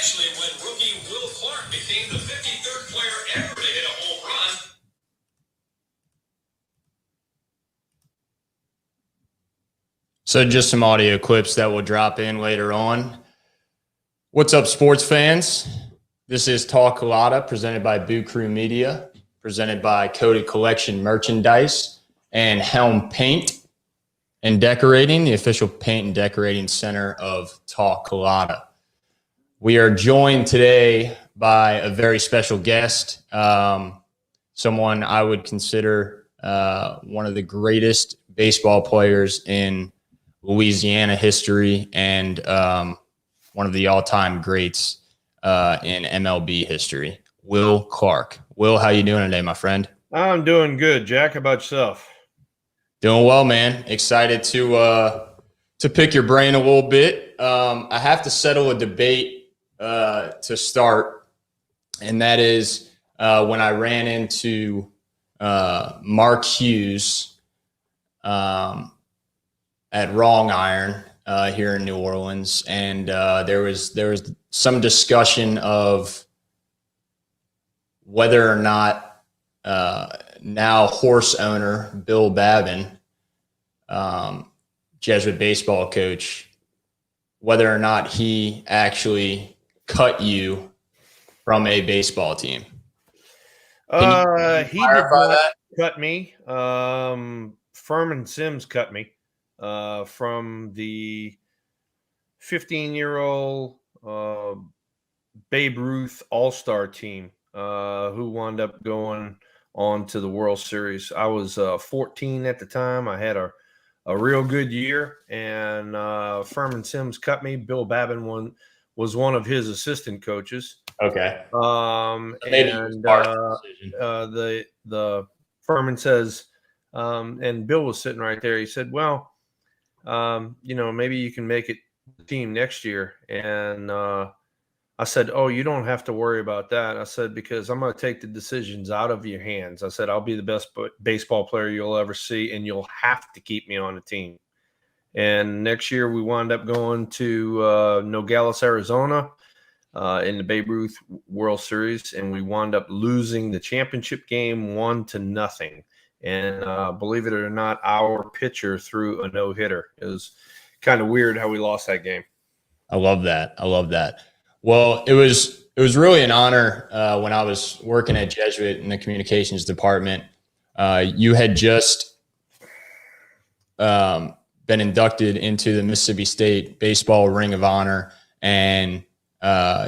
especially when rookie Will Clark became the 53rd player ever to hit a home run. So just some audio clips that will drop in later on. What's up, sports fans? This is TalkCulotta, presented by Boo Crew Media, presented by Coated Collection Merchandise and Helm Paint and Decorating, the official paint and decorating center of TalkCulotta. We are joined today by a very special guest, someone I would consider one of the greatest baseball players in Louisiana history and one of the all-time greats in MLB history, Will Clark. Will, how you doing today, my friend? I'm doing good, Jack. How about yourself? Doing well, man. Excited to pick your brain a little bit. I have to settle a debate to start, and that is when I ran into Mark Hughes at Wrong Iron here in New Orleans, and there was some discussion of whether or not now horse owner Bill Babin, Jesuit baseball coach, whether or not he actually cut you from a baseball team. He did not cut me. Furman Sims cut me from the 15-year-old Babe Ruth All-Star team who wound up going on to the World Series. I was 14 at the time. I had a real good year, and Furman Sims cut me. Bill Babin was one of his assistant coaches. Okay. The Furman says, and Bill was sitting right there. He said, well, maybe you can make it the team next year. And I said, oh, you don't have to worry about that. I said, because I'm going to take the decisions out of your hands. I said, I'll be the best baseball player you'll ever see, and you'll have to keep me on the team. And next year we wound up going to Nogales, Arizona in the Babe Ruth World Series, and we wound up losing the championship game 1-0. And believe it or not, our pitcher threw a no-hitter. It was kind of weird how we lost that game. I love that. Well, it was really an honor when I was working at Jesuit in the communications department. You had just been inducted into the Mississippi State Baseball Ring of Honor, and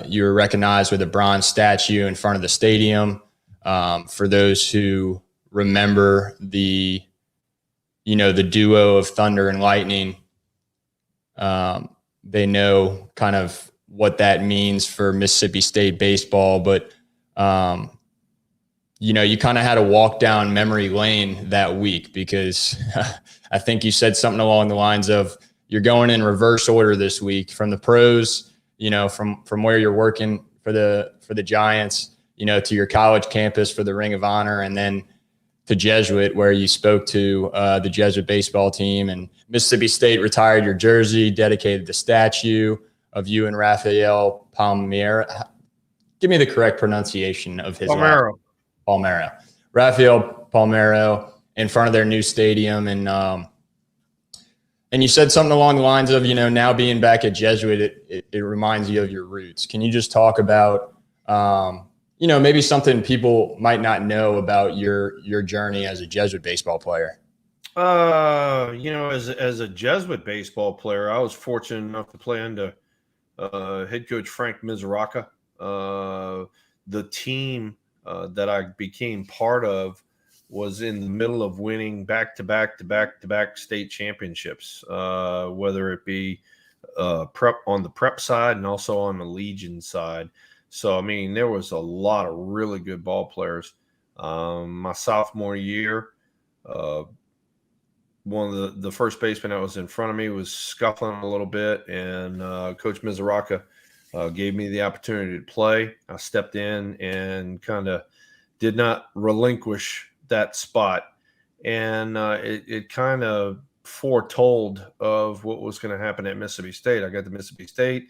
you were recognized with a bronze statue in front of the stadium. For those who remember the duo of Thunder and Lightning, they know kind of what that means for Mississippi State baseball. But, you kind of had to walk down memory lane that week, because I think you said something along the lines of, you're going in reverse order this week from the pros, from where you're working for the Giants, to your college campus for the Ring of Honor, and then to Jesuit, where you spoke to the Jesuit baseball team. And Mississippi State retired your jersey, dedicated the statue of you and Rafael Palmeiro. Give me the correct pronunciation of his Palmeiro. Palmeiro. Rafael Palmeiro in front of their new stadium. And you said something along the lines of, now being back at Jesuit, it reminds you of your roots. Can you just talk about, maybe something people might not know about your journey as a Jesuit baseball player? As a Jesuit baseball player, I was fortunate enough to play under head coach Frank Mizuraka. The team that I became part of was in the middle of winning back-to-back state championships, whether it be prep on the prep side and also on the Legion side. So, there was a lot of really good ball players. My sophomore year, one of the first baseman that was in front of me was scuffling a little bit, and Coach Mizuraka gave me the opportunity to play. I stepped in and kind of did not relinquish that spot, and it kind of foretold of what was going to happen at Mississippi State. I got to Mississippi State,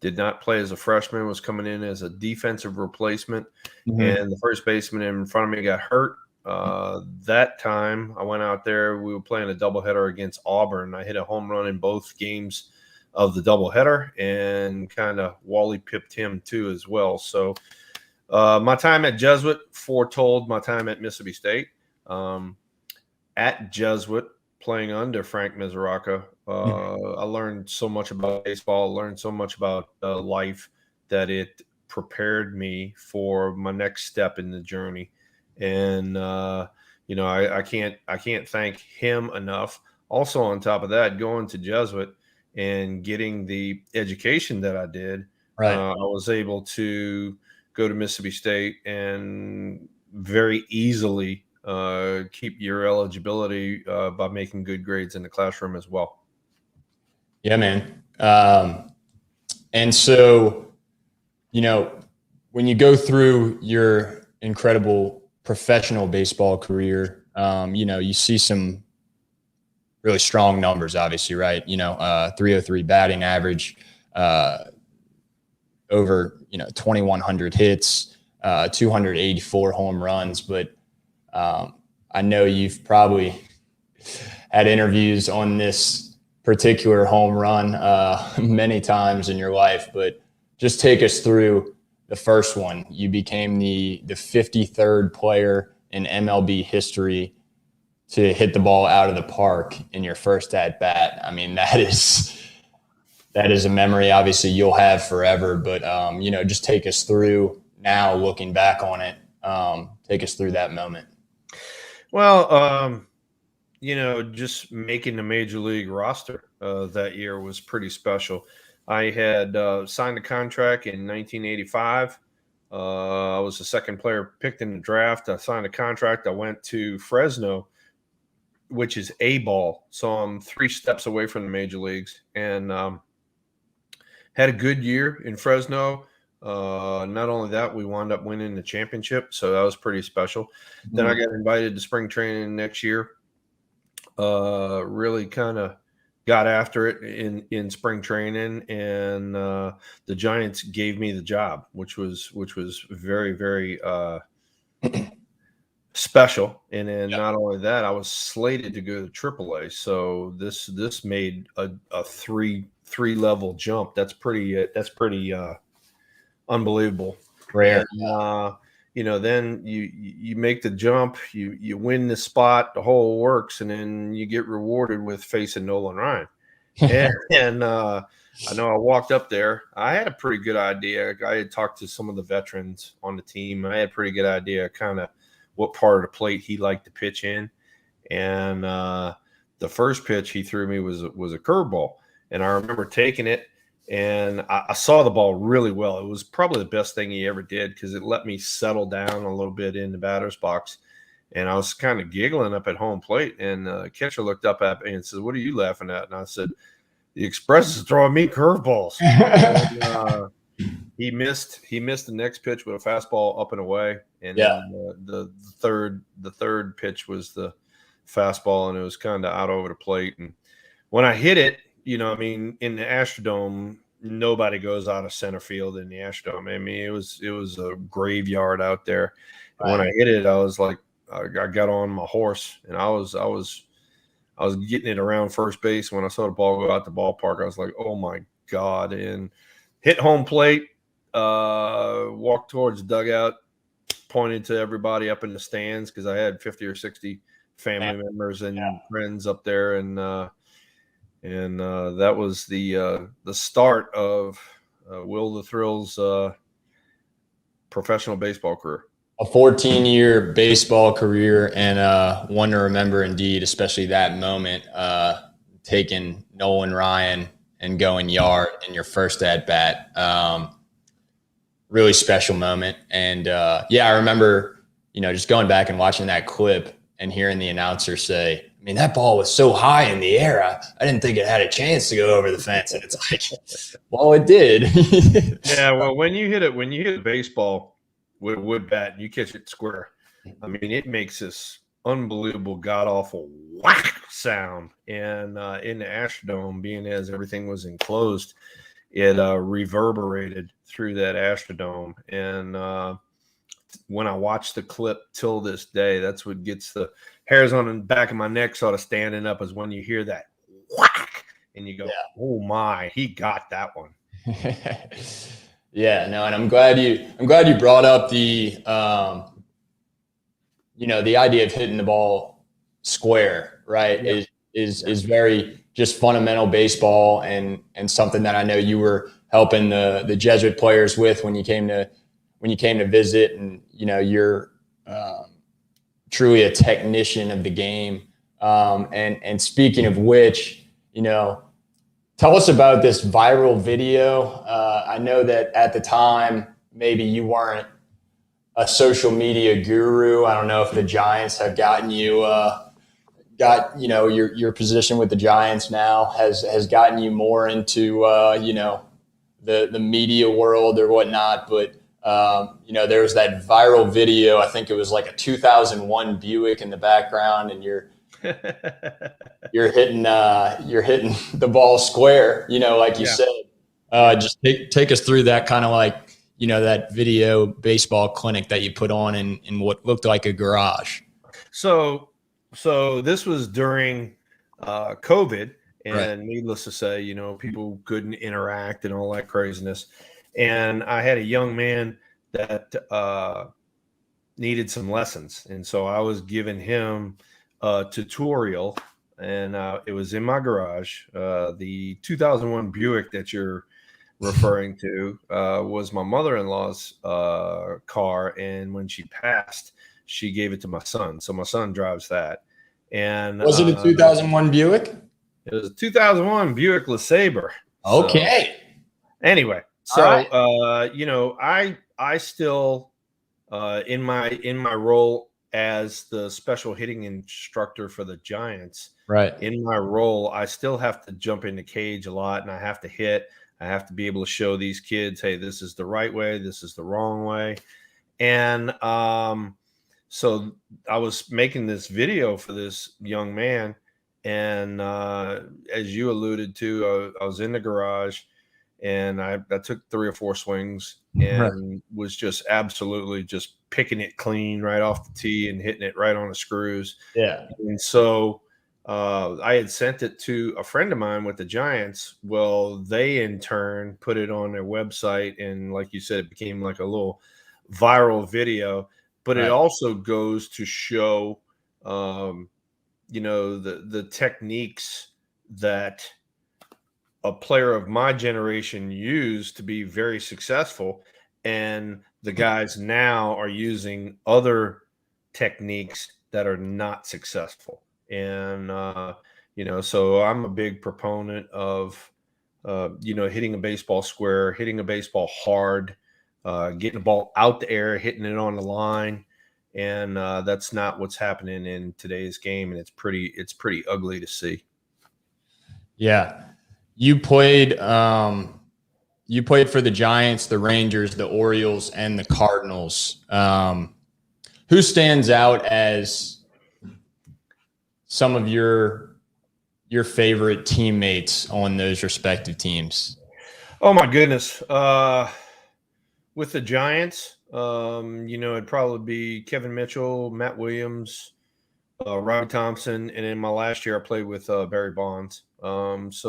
did not play as a freshman, was coming in as a defensive replacement, Mhm. and the first baseman in front of me got hurt. That time I went out there, we were playing a doubleheader against Auburn. I hit a home run in both games of the doubleheader and kind of Wally pipped him too as well. So my time at Jesuit foretold my time at Mississippi State. At Jesuit, playing under Frank Miseraca, I learned so much about baseball, learned so much about life that it prepared me for my next step in the journey. And I can't thank him enough. Also, on top of that, going to Jesuit and getting the education that I did, Right. I was able to go to Mississippi State and very easily keep your eligibility by making good grades in the classroom as well. Yeah, man. And so, when you go through your incredible professional baseball career, you see some really strong numbers, obviously, right? 303 batting average, over 2,100 hits, 284 home runs. But I know you've probably had interviews on this particular home run many times in your life, but just take us through the first one. You became the 53rd player in MLB history to hit the ball out of the park in your first at bat. I mean, that is a memory obviously you'll have forever, but just take us through now looking back on it. Take us through that moment. Well, just making the major league roster that year was pretty special. I had signed a contract in 1985. I was the second player picked in the draft. I signed a contract. I went to Fresno, which is A ball. So I'm 3 steps away from the major leagues, and had a good year in Fresno. Not only that, we wound up winning the championship. So that was pretty special. Mm-hmm. Then I got invited to spring training next year. Really kind of got after it in spring training, and the Giants gave me the job, which was very, very special. And then not only that, I was slated to go to AAA. So this made a three level jump. That's pretty unbelievable. Rare. And, then you make the jump, you win the spot, the whole works, and then you get rewarded with facing Nolan Ryan. and I know I walked up there. I had a pretty good idea. I had talked to some of the veterans on the team. I had a pretty good idea kind of what part of the plate he liked to pitch in. And the first pitch he threw me was a curveball. And I remember taking it, and I saw the ball really well. It was probably the best thing he ever did because it let me settle down a little bit in the batter's box. And I was kind of giggling up at home plate, and the catcher looked up at me and said, "What are you laughing at?" And I said, "The Express is throwing me curveballs." And, he missed the next pitch with a fastball up and away, and then the third pitch was the fastball, and it was kind of out over the plate. And when I hit it, in the Astrodome, nobody goes out of center field in the Astrodome. I mean, it was a graveyard out there. Right. When I hit it, I was like, I got on my horse, and I was getting it around first base. When I saw the ball go out the ballpark, I was like, oh my God. And hit home plate, walked towards the dugout, pointed to everybody up in the stands because I had 50 or 60 family members and friends up there. And that was the start of Will the Thrill's professional baseball career. A 14-year baseball career, and one to remember indeed, especially that moment, taking Nolan Ryan and going yard in your first at bat. Really special moment. And I remember, just going back and watching that clip and hearing the announcer say, I mean, that ball was so high in the air, I didn't think it had a chance to go over the fence. And it's like, well, it did. Yeah, well, when you hit a baseball with a wood bat and you catch it square, I mean, it makes this unbelievable, god-awful whack sound. And in the Astrodome, being as everything was enclosed, it reverberated through that Astrodome. And when I watch the clip till this day, that's what gets the hairs on the back of my neck sort of standing up, is when you hear that whack and you go, "Oh my, he got that one." Yeah, no, and I'm glad you brought up the the idea of hitting the ball square, right? Yeah. Is very just fundamental baseball, and something that I know you were helping the Jesuit players with when you came to visit, and you're truly a technician of the game. And speaking of which, tell us about this viral video. I know that at the time, maybe you weren't a social media guru. I don't know if the Giants have gotten you, your position with the Giants now has gotten you more into, the media world or whatnot. But, there was that viral video. I think it was like a 2001 Buick in the background, and you're hitting the ball square, like you said. Just take us through that kind of like, that video baseball clinic that you put on in what looked like a garage. So this was during COVID, and Right. needless to say, people couldn't interact and all that craziness. And I had a young man that needed some lessons, and so I was giving him a tutorial, and it was in my garage. The 2001 Buick that you're referring to was my mother-in-law's car, and when she passed, she gave it to my son. So my son drives that. And Was it a 2001 Buick? it was a 2001 Buick LeSabre. Okay. So, anyway, so right. I still in my role as the special hitting instructor for the Giants. Right. In my role, I still have to jump in the cage a lot, and I have to hit. I have to be able to show these kids, hey, this is the right way, this is the wrong way. And so I was making this video for this young man, and as you alluded to, I was in the garage, and I took 3 or 4 swings and was just absolutely just picking it clean right off the tee and hitting it right on the screws. Yeah. And so I had sent it to a friend of mine with the Giants. Well, they in turn put it on their website, and like you said, it became like a little viral video. But it Right. also goes to show, the techniques that a player of my generation used to be very successful, and the guys now are using other techniques that are not successful. And so I'm a big proponent of hitting a baseball square, hitting a baseball hard, getting the ball out the air, hitting it on the line. And that's not what's happening in today's game, and it's pretty ugly to see. Yeah. You played for the Giants, the Rangers, the Orioles, and the Cardinals. Who stands out as some of your favorite teammates on those respective teams? Oh my goodness. With the Giants, it'd probably be Kevin Mitchell, Matt Williams, Robbie Thompson, and in my last year I played with Barry Bonds. Those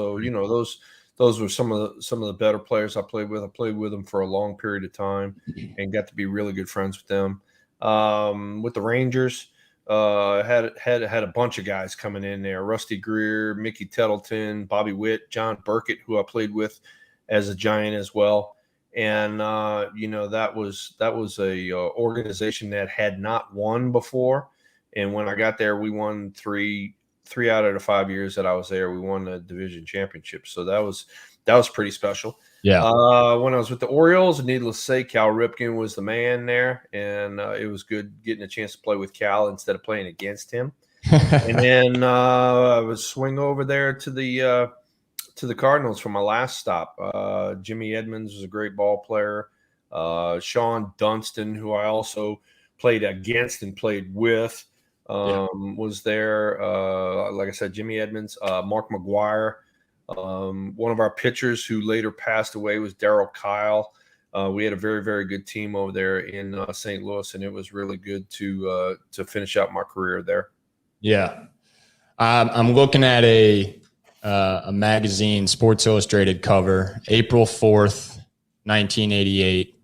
were some of the better players I played with. I played with them for a long period of time and got to be really good friends with them. With the Rangers, had a bunch of guys coming in there: Rusty Greer, Mickey Tettleton, Bobby Witt, John Burkett, who I played with as a Giant as well. And that was a organization that had not won before. And when I got there, we won three out of the 5 years that I was there. We won the division championship, so that was pretty special. Yeah. When I was with the Orioles, needless to say, Cal Ripken was the man there, and it was good getting a chance to play with Cal instead of playing against him. And then I was swing over there to the Cardinals for my last stop. Jimmy Edmonds was a great ball player. Sean Dunston, who I also played against and played with, was there. Like I said, Jimmy Edmonds, Mark McGuire, One of our pitchers who later passed away was Darryl Kyle. We had a very, very good team over there in St. Louis, and it was really good to finish out my career there. Yeah. I'm looking at a magazine, Sports Illustrated cover, April 4th, 1988,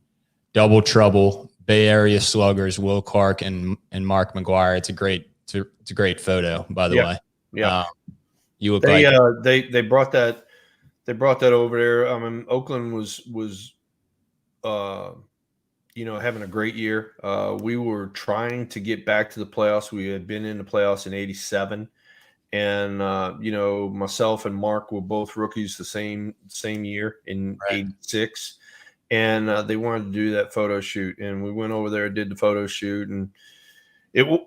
Double Trouble, Bay Area Sluggers, Will Clark and Mark McGuire. It's a great photo, by the way. Yeah. You look they like brought that over there. Oakland was having a great year. We were trying to get back to the playoffs. We had been in the playoffs in '87, and myself and Mark were both rookies the same year in '86, and they wanted to do that photo shoot, and we went over there and did the photo shoot, and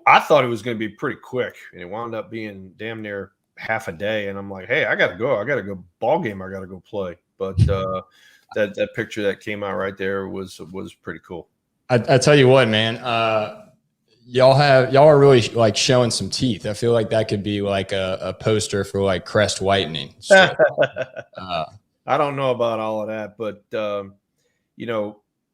I thought it was going to be pretty quick, and it wound up being damn near half a day. And I'm like, hey, I got to go ball game. I got to go play. But that picture that came out right there was pretty cool. I tell you what, man, y'all are really like showing some teeth. I feel like that could be like a poster for like crest whitening. So, I don't know about all of that, but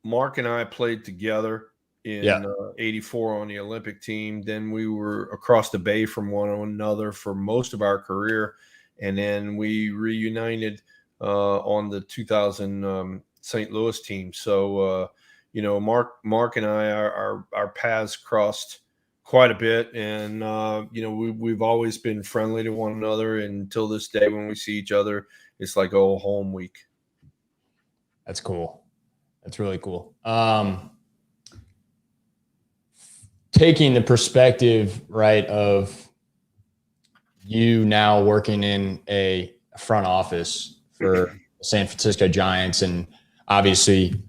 Mark and I played together in '84 on the Olympic team. Then we were across the bay from one another for most of our career, and then we reunited on the 2000 St. Louis team. So Mark and I, our paths crossed quite a bit, and we've always been friendly to one another. And until this day, when we see each other, it's like old home week. That's cool. That's really cool. Taking the perspective, right, of you now working in a front office for the San Francisco Giants, and obviously,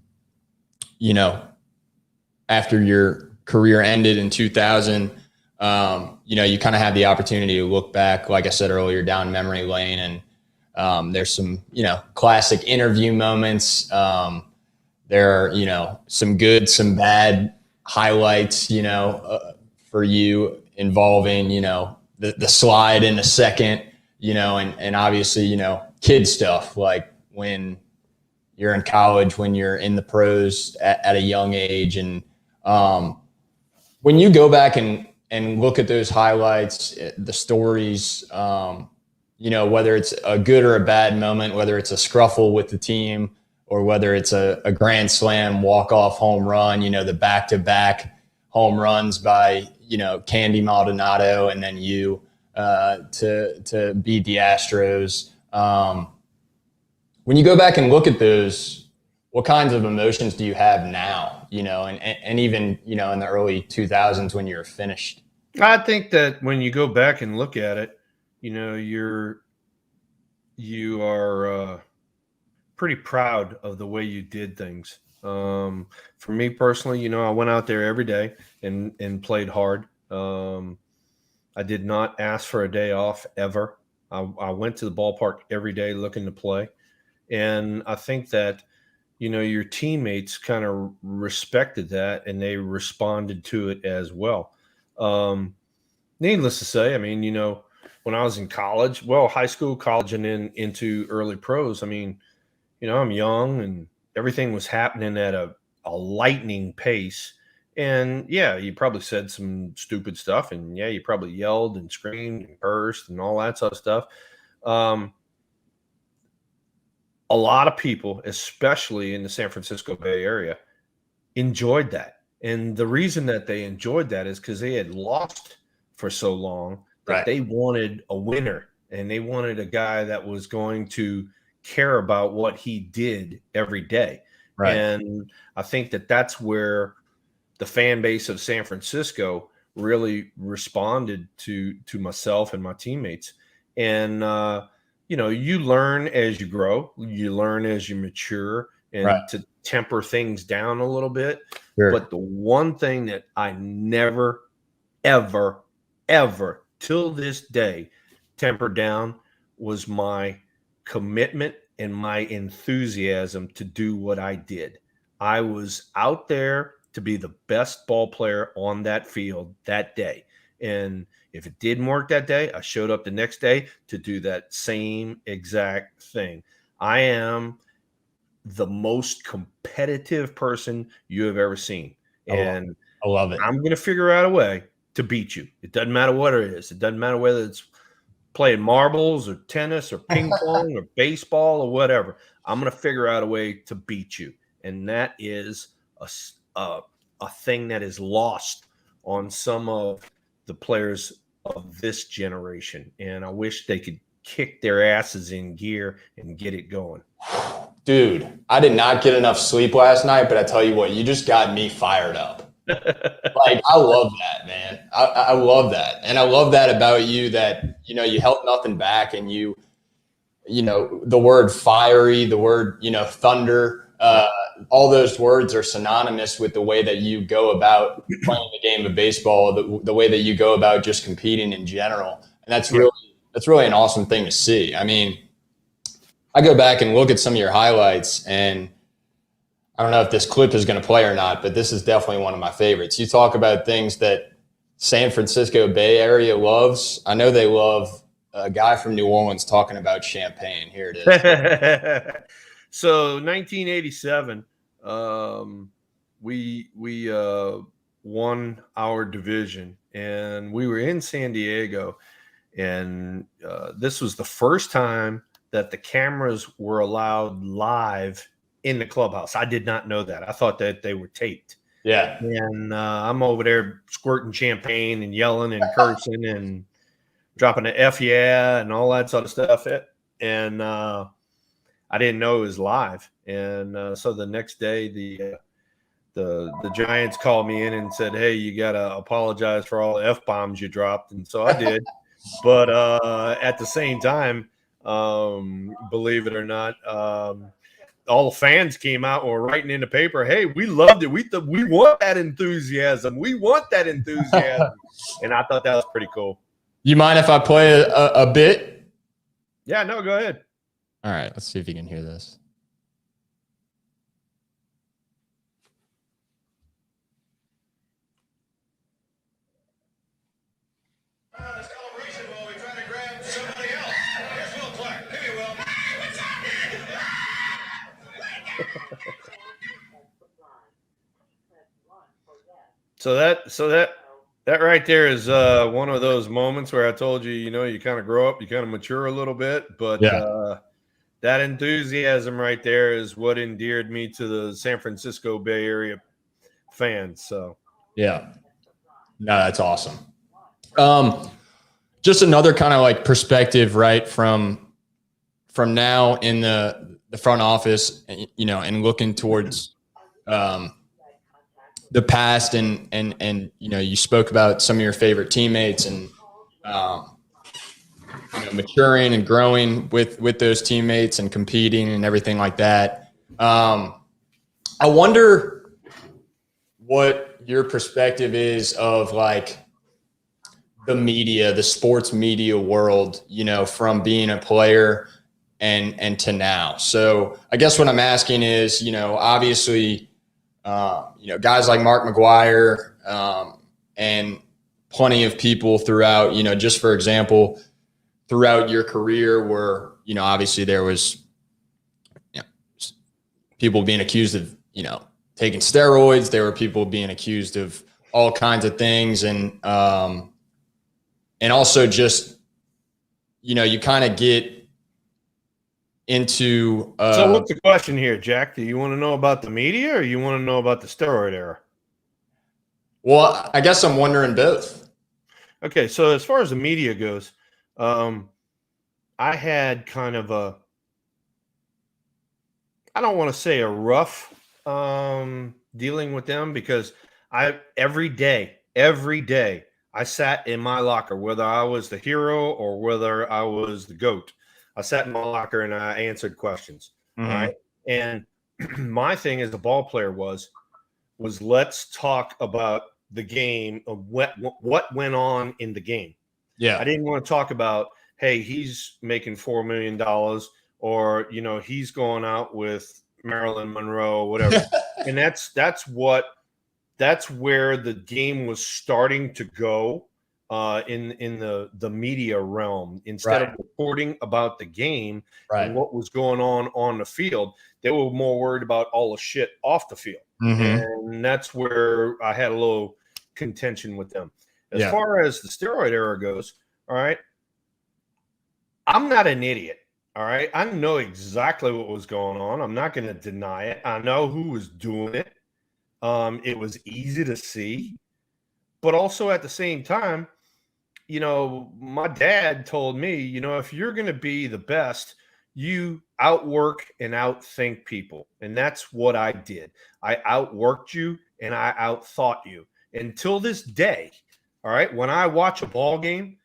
after your career ended in 2000, you kind of had the opportunity to look back, like I said earlier, down memory lane, and there's some, classic interview moments. There are, some good, some bad highlights, for you involving, the slide in a second, and obviously, kid stuff, like when you're in college, when you're in the pros at a young age. And when you go back and look at those highlights, the stories, whether it's a good or a bad moment, whether it's a scruffle with the team, or whether it's a grand slam walk-off home run, the back-to-back home runs by, Candy Maldonado and then you to beat the Astros. When you go back and look at those, what kinds of emotions do you have now, and even, in the early 2000s when you're finished? I think that when you go back and look at it, you are pretty proud of the way you did things. For me personally, I went out there every day and played hard. I did not ask for a day off ever. I went to the ballpark every day looking to play. And I think that, your teammates kind of respected that, and they responded to it as well. Needless to say, when I was in college, high school, college, and then into early pros, I'm young and everything was happening at a lightning pace. And you probably said some stupid stuff, and you probably yelled and screamed and cursed and all that sort of stuff. A lot of people, especially in the San Francisco Bay Area, enjoyed that. And the reason that they enjoyed that is because they had lost for so long that they wanted a winner, and they wanted a guy that was going to care about what he did every day. Right. And I think that that's where the fan base of San Francisco really responded to myself and my teammates. And, you learn as you grow, you learn as you mature, and to temper things down a little bit. Sure. But the one thing that I never, ever, ever till this day tempered down was my commitment and my enthusiasm to do what I did. I was out there to be the best ball player on that field that day. And if it didn't work that day, I showed up the next day to do that same exact thing. I am the most competitive person you have ever seen. And I love it. I'm going to figure out a way to beat you. It doesn't matter what it is. It doesn't matter whether it's playing marbles or tennis or ping pong or baseball or whatever. I'm going to figure out a way to beat you. And that is a thing that is lost on some of the players of this generation. And I wish they could kick their asses in gear and get it going. Dude, I did not get enough sleep last night, but I tell you what, you just got me fired up. Like, I love that, man. I love that. And I love that about you, that, you know, you held nothing back, and you know, the word fiery, the word, you know, thunder, all those words are synonymous with the way that you go about playing the game of baseball, the way that you go about just competing in general. And that's really an awesome thing to see. I mean, I go back and look at some of your highlights, and I don't know if this clip is going to play or not, but this is definitely one of my favorites. You talk about things that San Francisco Bay Area loves. I know they love a guy from New Orleans talking about champagne. Here it is. So 1987, we won our division, and we were in San Diego, and this was the first time that the cameras were allowed live in the clubhouse. I did not know that. I thought that they were taped. Yeah. And I'm over there squirting champagne and yelling and cursing and dropping an F yeah and all that sort of stuff. And I didn't know it was live. And so the next day, the Giants called me in and said, "Hey, you got to apologize for all the F-bombs you dropped." And so I did. But at the same time, believe it or not, all the fans came out and were writing in the paper, "Hey, we loved it. We want that enthusiasm. We want that enthusiasm." And I thought that was pretty cool. You mind if I play a bit? Yeah, no, go ahead. All right, let's see if you can hear this. The celebration while we try to grab somebody else. Here's Will Clark. Give me Will. Hey, what's happening? So that right there is one of those moments where I told you, you know, you kind of grow up, you kind of mature a little bit, but that enthusiasm right there is what endeared me to the San Francisco Bay Area fans. So yeah, no, that's awesome. Just another kind of like perspective, right, from now in the front office, you know, and looking towards the past, and you know, you spoke about some of your favorite teammates, and you know, maturing and growing with those teammates and competing and everything like that. I wonder what your perspective is of like the media, the sports media world, you know, from being a player and to now. So I guess what I'm asking is, you know, obviously, you know, guys like Mark McGuire, and plenty of people throughout, you know, just for example, throughout your career where, you know, obviously there was, you know, people being accused of, you know, taking steroids. There were people being accused of all kinds of things. And also just, you know, you kind of get into so what's the question here, Jack? Do you want to know about the media, or you want to know about the steroid era? Well, I guess I'm wondering both. Okay, so as far as the media goes, I had kind of I don't want to say a rough dealing with them, because every day I sat in my locker, whether I was the hero or whether I was the GOAT. I sat in my locker and I answered questions. Mm-hmm. Right. And my thing as a ball player was let's talk about the game of what went on in the game. Yeah. I didn't want to talk about, hey, he's making $4 million, or, you know, he's going out with Marilyn Monroe or whatever. And that's where the game was starting to go. in the media realm. Instead of reporting about the game and what was going on the field, they were more worried about all the shit off the field. And that's where I had a little contention with them. As far as the steroid era goes, all right, I'm not an idiot. All right, I know exactly what was going on. I'm not going to deny it. I know who was doing it. It was easy to see, but also at the same time, you know, my dad told me, you know, if you're going to be the best, you outwork and outthink people. And that's what I did. I outworked you and I outthought you. Until this day, all right, when I watch a ball game,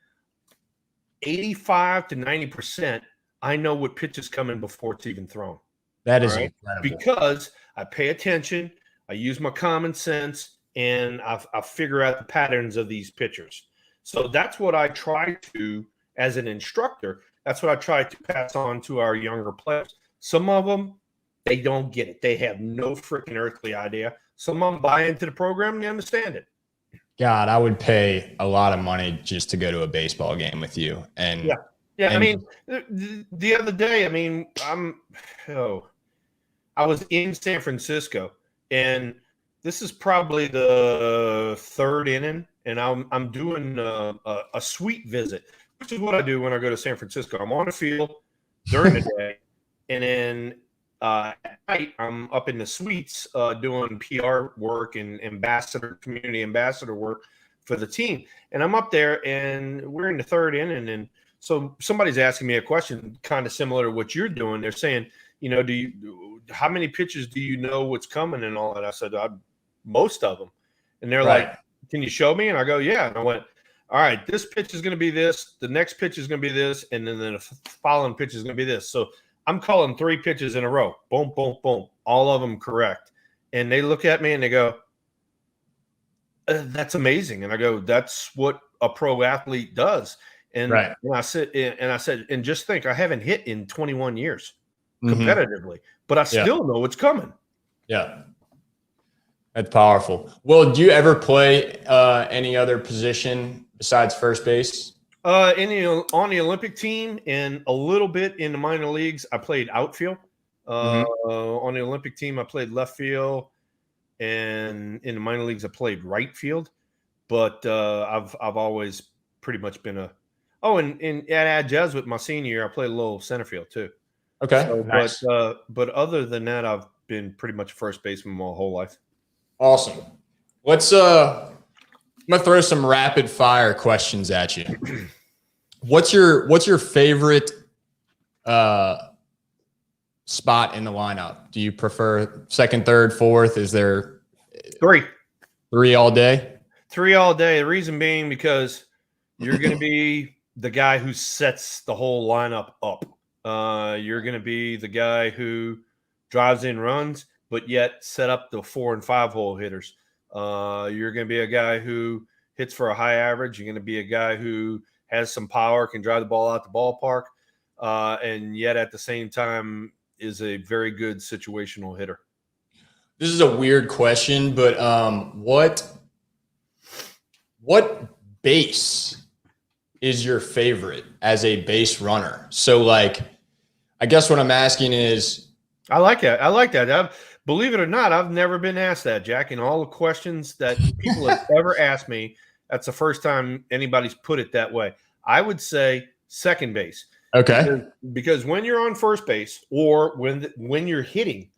85 to 90%, I know what pitch is coming before it's even thrown. That is incredible. Because I pay attention, I use my common sense, and I figure out the patterns of these pitchers. So that's what I try to, as an instructor, that's what I try to pass on to our younger players. Some of them, they don't get it. They have no freaking earthly idea. Some of them buy into the program and they understand it. God, I would pay a lot of money just to go to a baseball game with you. And yeah. I mean, the other day, I mean, I was in San Francisco, and this is probably the third inning, and I'm doing a suite visit, which is what I do when I go to San Francisco. I'm on the field during the day, and then at night I'm up in the suites doing PR work and community ambassador work for the team. And I'm up there, and we're in the third inning, and so somebody's asking me a question kind of similar to what you're doing. They're saying, you know, how many pitches do you know what's coming and all that? I said, most of them. And they're like, can you show me? And I go, yeah. And I went, all right, this pitch is going to be this. The next pitch is going to be this. And then the following pitch is going to be this. So I'm calling 3 pitches in a row. Boom, boom, boom. All of them correct. And they look at me and they go, that's amazing. And I go, that's what a pro athlete does. And I said, and just think, I haven't hit in 21 years competitively, but I still know what's coming. Yeah. That's powerful. Well, do you ever play any other position besides first base? On the Olympic team and a little bit in the minor leagues, I played outfield. On the Olympic team, I played left field, and in the minor leagues, I played right field. But I've always pretty much been and at Jesuit my senior year, I played a little center field too. Okay, so, nice. But other than that, I've been pretty much first baseman my whole life. Awesome. Let's I'm gonna throw some rapid fire questions at you. What's your favorite spot in the lineup? Do you prefer second, third, fourth? Is there 3 all day? 3 all day. The reason being because you're going to be the guy who sets the whole lineup up. You're going to be the guy who drives in runs, but yet set up the 4 and 5 hole hitters. You're going to be a guy who hits for a high average. You're going to be a guy who has some power, can drive the ball out the ballpark, and yet at the same time is a very good situational hitter. This is a weird question, but what base is your favorite as a base runner? So, like, I guess what I'm asking is, I like that. Believe it or not, I've never been asked that, Jack. In all the questions that people have ever asked me, that's the first time anybody's put it that way. I would say second base. Okay. Because when you're on first base or when you're hitting,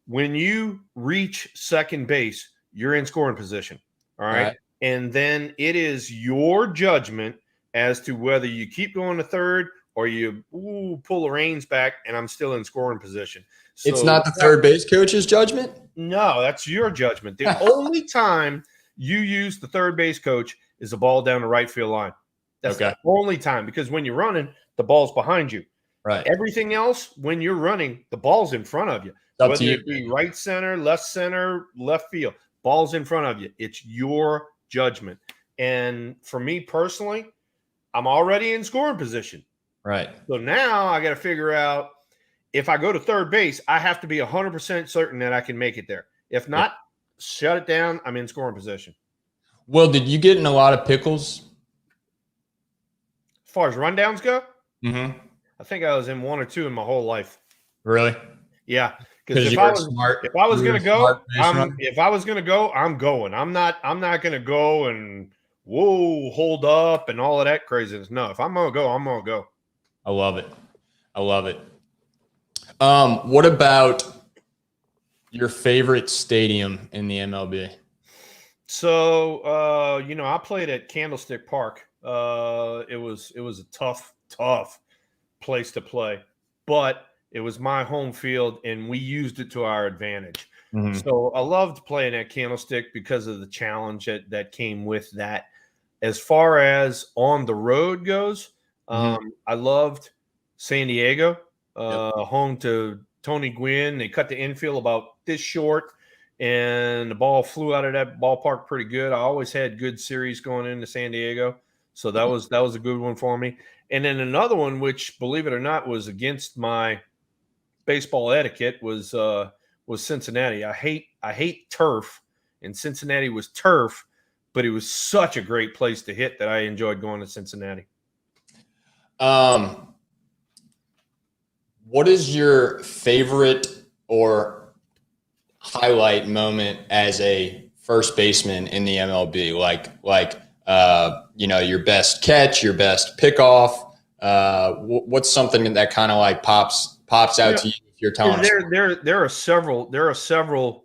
when you reach second base, you're in scoring position. All right. And then it is your judgment as to whether you keep going to third or you pull the reins back and I'm still in scoring position. So it's not the third base coach's judgment? No, that's your judgment. The only time you use the third base coach is the ball down the right field line. That's the only time, because when you're running, the ball's behind you. Right. Everything else, when you're running, the ball's in front of you. Up Whether to you. it be right center, left field, ball's in front of you. It's your judgment. And for me personally, I'm already in scoring position. Right. So now I got to figure out, if I go to third base, I have to be 100% certain that I can make it there. If not, shut it down. I'm in scoring position. Well, did you get in a lot of pickles as far as rundowns go, Mm-hmm. I think I was in 1 or 2 in my whole life. Really? Yeah, because Because if I was gonna go, if I was gonna go, I'm going. I'm not gonna go and hold up and all of that craziness. No, if I'm gonna go, I'm gonna go. I love it. I love it. What about your favorite stadium in the MLB? So I played at Candlestick Park. It was a tough place to play, but it was my home field and we used it to our advantage. Mm-hmm. So I loved playing at Candlestick because of the challenge that came with that. As far as on the road goes, I loved San Diego, home to Tony Gwynn. They cut the infield about this short, and the ball flew out of that ballpark pretty good. I always had good series going into San Diego, so that was a good one for me. And then another one, which believe it or not, was against my baseball etiquette, was Cincinnati. I hate turf, and Cincinnati was turf, but it was such a great place to hit that I enjoyed going to Cincinnati. What is your favorite or highlight moment as a first baseman in the MLB? Your best catch, your best pickoff. What's something that kind of like pops out to you if you're telling us? There are several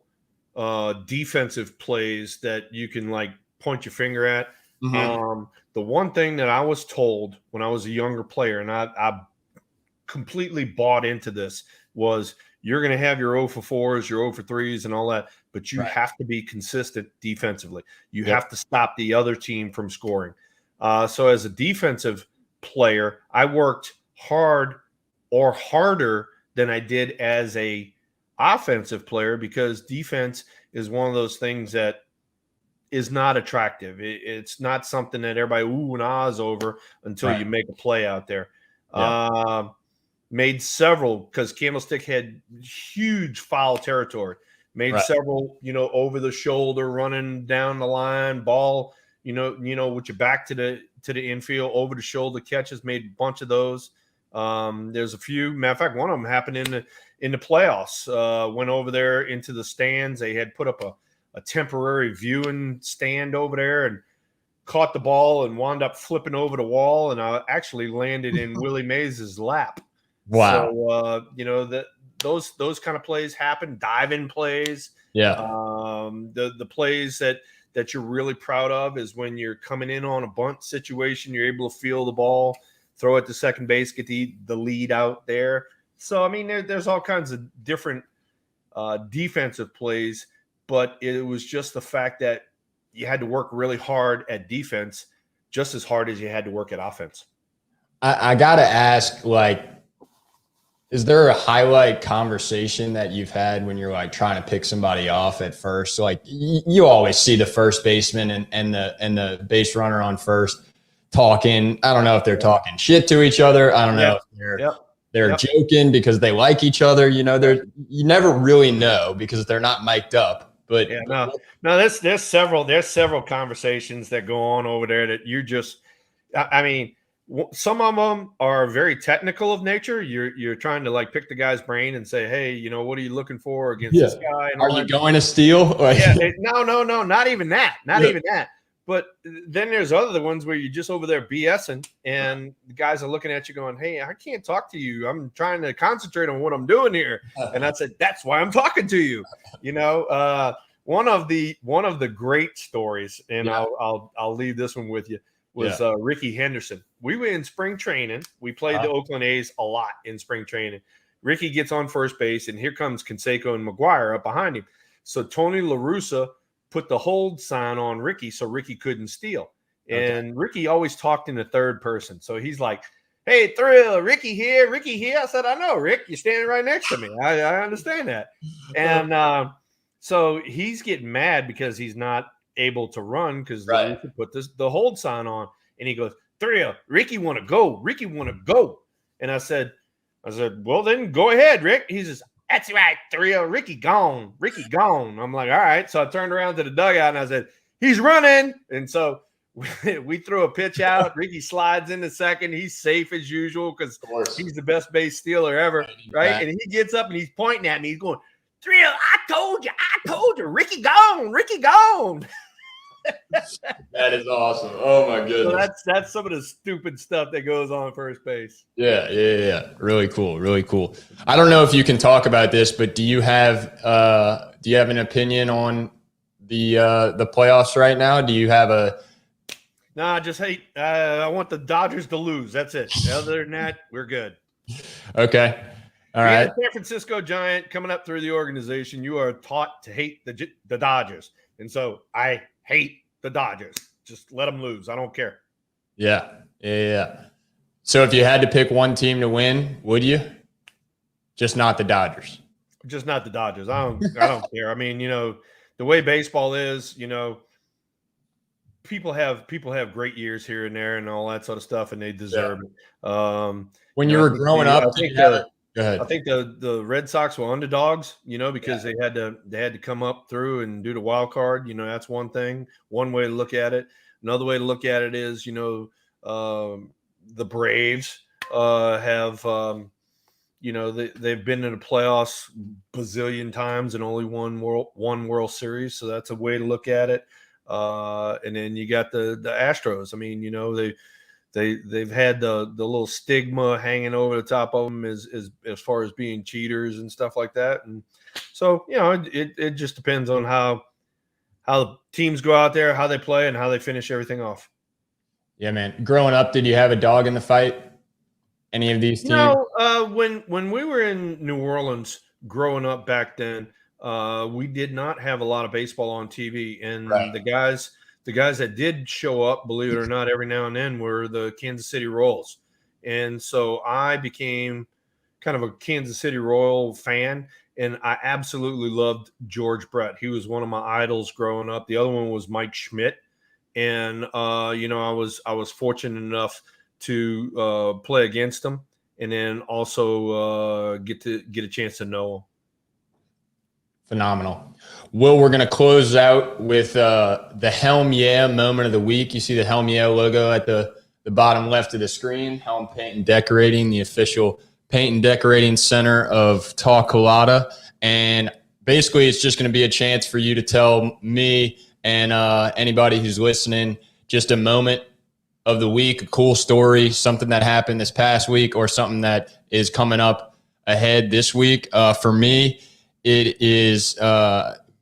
defensive plays that you can like point your finger at. Mm-hmm. The one thing that I was told when I was a younger player, and I completely bought into this, was you're going to have your 0 for 4s, your 0 for 3s, and all that, but you have to be consistent defensively. You have to stop the other team from scoring. So as a defensive player, I worked hard or harder than I did as a offensive player, because defense is one of those things that is not attractive. It's not something that everybody ooh and ahs over until you make a play out there. Made several, because Candlestick had huge foul territory. Made several, over the shoulder, running down the line, ball, with your back to the infield, over the shoulder catches. Made a bunch of those. There's a few. Matter of fact, one of them happened in the playoffs. Went over there into the stands. They had put up a temporary viewing stand over there and caught the ball and wound up flipping over the wall, and I actually landed in Willie Mays' lap. Wow. So those kind of plays happen, diving plays. Yeah. The plays that you're really proud of is when you're coming in on a bunt situation, you're able to feel the ball, throw it to second base, get the lead out there. So I mean, there's all kinds of different defensive plays, but it was just the fact that you had to work really hard at defense, just as hard as you had to work at offense. I got to ask, is there a highlight conversation that you've had when you're like trying to pick somebody off at first? Like you always see the first baseman and the base runner on first talking. I don't know if they're talking shit to each other. I don't know if they're joking because they like each other. You never really know because they're not mic'd up. But there's several conversations that go on over there that you just, I mean, some of them are very technical of nature. You're trying to like pick the guy's brain and say, hey, what are you looking for against this guy? And are you going to steal? No, not even that. Not even that. But then there's other ones where you're just over there BSing and the guys are looking at you going, hey, I can't talk to you. I'm trying to concentrate on what I'm doing here. And I said, that's why I'm talking to you. One of the great stories, and I'll leave this one with you, was Ricky Henderson. We were in spring training. We played the Oakland A's a lot in spring training. Ricky gets on first base, and here comes Canseco and McGuire up behind him. So Tony La Russa put the hold sign on Ricky so Ricky couldn't steal. And Ricky always talked in the third person. So he's like, hey, Thrill, Ricky here. I said, I know, Rick. You're standing right next to me. I understand that. And so he's getting mad because he's not able to run because La Russa put the hold sign on. And he goes, Thrill, Ricky want to go. And I said, well, then go ahead, Rick. He says, that's right, Thrill. Ricky gone. I'm like, all right. So I turned around to the dugout and I said, he's running. And so we throw a pitch out. Ricky slides into second. He's safe as usual because Of course. he's the best base stealer ever, right? And he gets up and he's pointing at me. He's going, Thrill, I told you, Ricky gone. That is awesome. Oh my goodness. So that's some of the stupid stuff that goes on first base. Yeah. Really cool. I don't know if you can talk about this, but do you have an opinion on the playoffs right now? Do you have a? No, I just hate. I want the Dodgers to lose. That's it. Other than that, we're good. Okay. All right. San Francisco Giant coming up through the organization, you are taught to hate the Dodgers. And so I hate the Dodgers. Just let them lose. I don't care. Yeah. So if you had to pick one team to win, would you? Just not the Dodgers. Just not the Dodgers. I don't care. I mean, the way baseball is, people have great years here and there and all that sort of stuff, and they deserve it. When you were growing up, I think the Red Sox were underdogs, because they had to come up through and do the wild card. That's one thing. One way to look at it. Another way to look at it is, the Braves have, they've been in the playoffs bazillion times and only won one World Series. So that's a way to look at it. And then you got the Astros. I mean, they've had the little stigma hanging over the top of them as far as being cheaters and stuff like that. And so, it just depends on how the teams go out there, how they play, and how they finish everything off. Yeah, man. Growing up, did you have a dog in the fight? Any of these teams? When we were in New Orleans growing up back then, we did not have a lot of baseball on TV, and the guys that did show up, believe it or not, every now and then were the Kansas City Royals. And so I became kind of a Kansas City Royal fan, and I absolutely loved George Brett. He was one of my idols growing up. The other one was Mike Schmidt. And, I was fortunate enough to play against him and then also get a chance to know him. Phenomenal. Well, we're going to close out with the Helm Yeah moment of the week. You see the Helm Yeah logo at the bottom left of the screen. Helm Paint and Decorating, the official paint and decorating center of TalkCulotta. And basically, it's just going to be a chance for you to tell me and anybody who's listening just a moment of the week, a cool story, something that happened this past week or something that is coming up ahead this week. For me, it is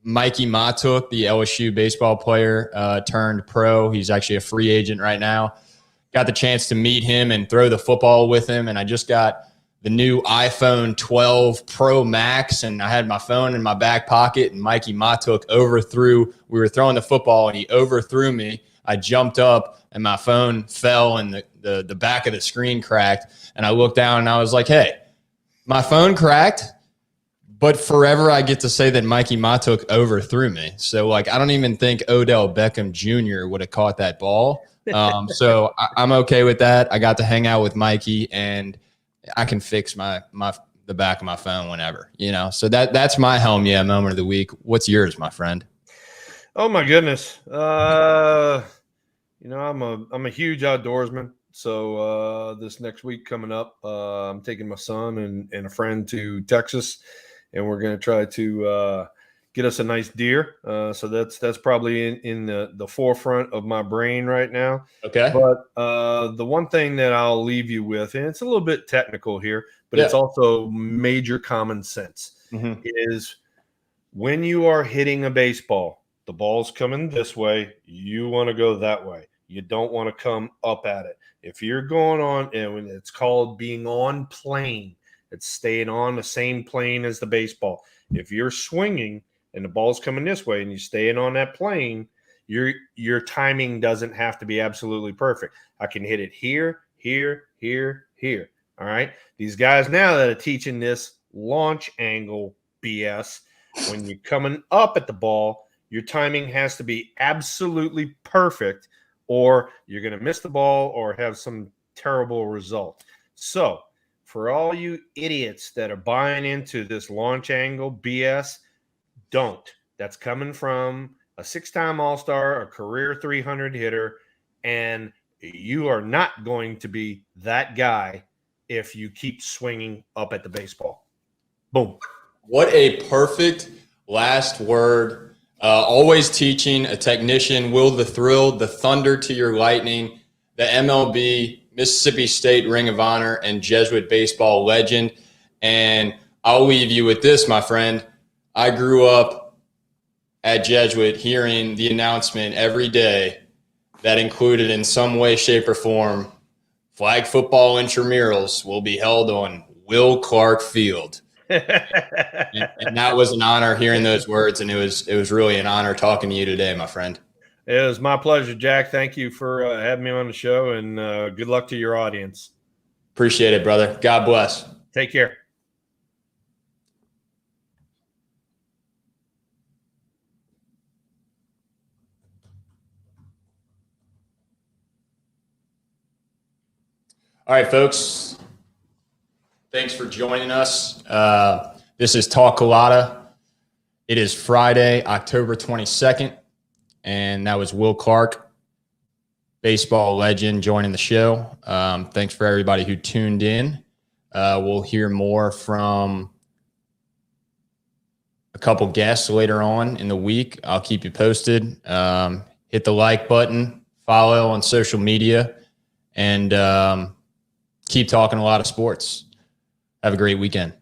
Mikey Matuk, the LSU baseball player, turned pro. He's actually a free agent right now. Got the chance to meet him and throw the football with him. And I just got the new iPhone 12 Pro Max, and I had my phone in my back pocket, and Mikey Matuk overthrew. We were throwing the football, and he overthrew me. I jumped up, and my phone fell, and the back of the screen cracked. And I looked down, and I was like, hey, my phone cracked, but forever I get to say that Mikey Matuk overthrew me. So, I don't even think Odell Beckham Jr. would have caught that ball. So I'm okay with that. I got to hang out with Mikey, and I can fix the back of my phone whenever, So that's my Helm Yeah moment of the week. What's yours, my friend? Oh my goodness. I'm a huge outdoorsman. So this next week coming up, I'm taking my son and a friend to Texas, and we're going to try to get us a nice deer. So that's probably in the forefront of my brain right now. Okay. But the one thing that I'll leave you with, and it's a little bit technical here, but it's also major common sense, is when you are hitting a baseball, the ball's coming this way, you want to go that way. You don't want to come up at it. If you're going on, and it's called being on plane, it's staying on the same plane as the baseball. If you're swinging and the ball's coming this way and you're staying on that plane, your timing doesn't have to be absolutely perfect. I can hit it here, here, here, here. All right. These guys now that are teaching this launch angle BS, when you're coming up at the ball, your timing has to be absolutely perfect, or you're going to miss the ball or have some terrible result. So for all you idiots that are buying into this launch angle BS, don't. That's coming from a 6-time All-Star, a career 300 hitter. and you are not going to be that guy if you keep swinging up at the baseball. Boom. What a perfect last word. Always teaching a technician, will the thrill, the thunder to your lightning, the MLB, Mississippi State Ring of Honor, and Jesuit baseball legend. And I'll leave you with this, my friend. I grew up at Jesuit hearing the announcement every day that included in some way, shape, or form, flag football intramurals will be held on Will Clark Field. and that was an honor hearing those words, and it was really an honor talking to you today, my friend. It was my pleasure, Jack. Thank you for having me on the show, and good luck to your audience. Appreciate it, brother. God bless. Take care. All right, folks. Thanks for joining us. This is TalkCulotta. It is Friday, October 22nd, and that was Will Clark, baseball legend, joining the show. Thanks for everybody who tuned in. We'll hear more from a couple guests later on in the week. I'll keep you posted. Hit the like button, follow on social media, and keep talking a lot of sports. Have a great weekend.